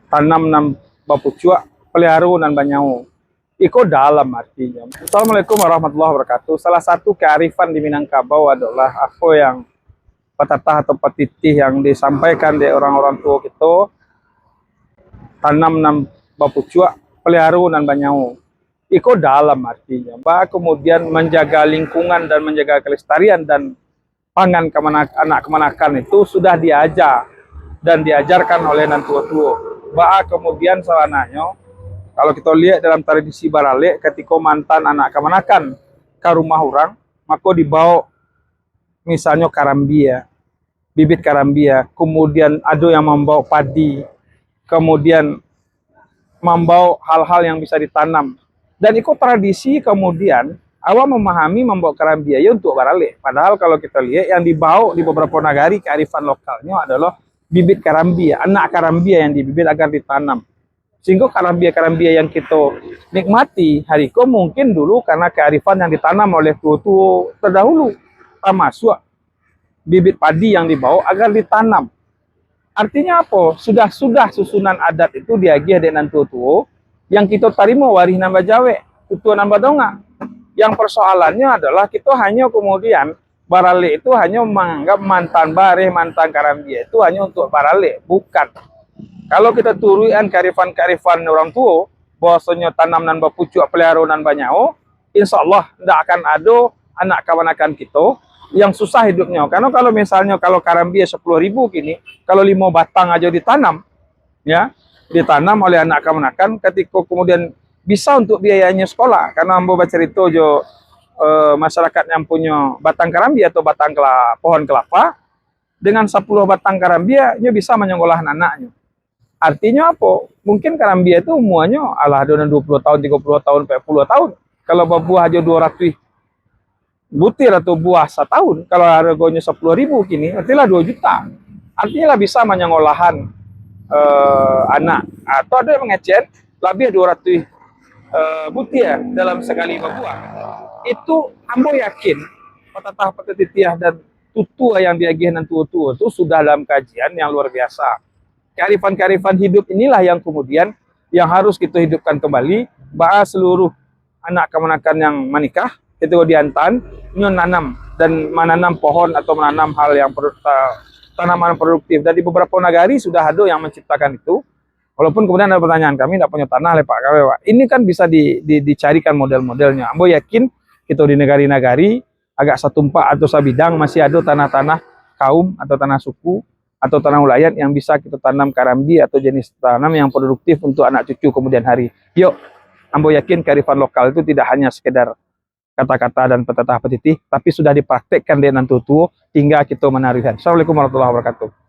tanam nan bapucua pelihara nan banyau. Iko dalam artinya. Assalamualaikum warahmatullahi wabarakatuh. Salah satu kearifan di Minangkabau adalah apa yang patatah atau petitih yang disampaikan di orang-orang tua kita, tanam nan bapucua pelihara nan banyau. Iko dalam artinya. Kemudian menjaga lingkungan dan menjaga kelestarian dan pangan anak kemanakan itu sudah diajar dan diajarkan oleh nan tua-tua. Kemudian sawananya, kalau kita lihat dalam tradisi Barale, ketika mantan anak kemanakan ke rumah orang, maka dibawa misalnya karambia, bibit karambia, kemudian ada yang membawa padi, kemudian membawa hal-hal yang bisa ditanam. Dan ikut tradisi kemudian awal memahami membawa karambia ya untuk Barale. Padahal kalau kita lihat yang dibawa di beberapa negari kearifan lokalnya adalah bibit karambia, anak karambia yang dibibit agar ditanam. Sehingga karambia-karambia yang kita nikmati hari ini mungkin dulu karena kearifan yang ditanam oleh tua-tua terdahulu. Termasuk bibit padi yang dibawa agar ditanam. Artinya apa? Sudah susunan adat itu diagih dengan tua-tua yang kita terima waris nambah jawe, tutua nambah donga. Yang persoalannya adalah kita hanya kemudian Barale itu hanya menganggap mantan bareh, mantan karambia itu hanya untuk Barale, bukan. Kalau kita turunan kearifan-kearifan orang tua, bahwasanya tanam nan bapucuk pelihara nan banyau, insya Allah tidak akan ada anak kemanakan kita yang susah hidupnya. Karena kalau misalnya kalau karambia 10.000 kini, kalau 5 batang aja ditanam, ya ditanam oleh anak kemanakan, ketika kemudian bisa untuk biayanya sekolah. Karena ambo baca cerita jo masyarakat yang punya batang karambia atau batang pohon kelapa, dengan 10 batang karambia, dia bisa menyekolahkan anaknya. Artinya apa? Mungkin karambia itu umurnya ala ada 20 tahun, 30 tahun, 40 tahun. Kalau buah aja 200 butir atau buah setahun, kalau harganya 10.000 kini, artinya 2 juta. Artinya lah bisa menyengolahan anak. Atau ada yang mengecet lebih 200 butir dalam sekali berbuah. Itu ambo yakin patatah patatitiah dan tutua yang diagih dan tua-tua itu sudah dalam kajian yang luar biasa. Kearifan-kearifan hidup inilah yang kemudian yang harus kita hidupkan kembali, bahwa seluruh anak kemanakan yang menikah itu diantan menanam dan menanam pohon atau menanam hal yang tanaman produktif. Dan di beberapa negari sudah ada yang menciptakan itu. Walaupun kemudian ada pertanyaan, kami tidak punya tanah Pak KW. Ini kan bisa dicarikan model-modelnya. Ambo yakin kita di negari-negari agak setumpak atau sabidang masih ada tanah-tanah kaum atau tanah suku atau tanah wilayah yang bisa kita tanam karambi atau jenis tanam yang produktif untuk anak cucu kemudian hari. Yuk, ambo yakin kearifan lokal itu tidak hanya sekedar kata-kata dan petatah petitih, tapi sudah dipraktekkan dengan tutu hingga kita menarikan. Assalamualaikum warahmatullahi wabarakatuh.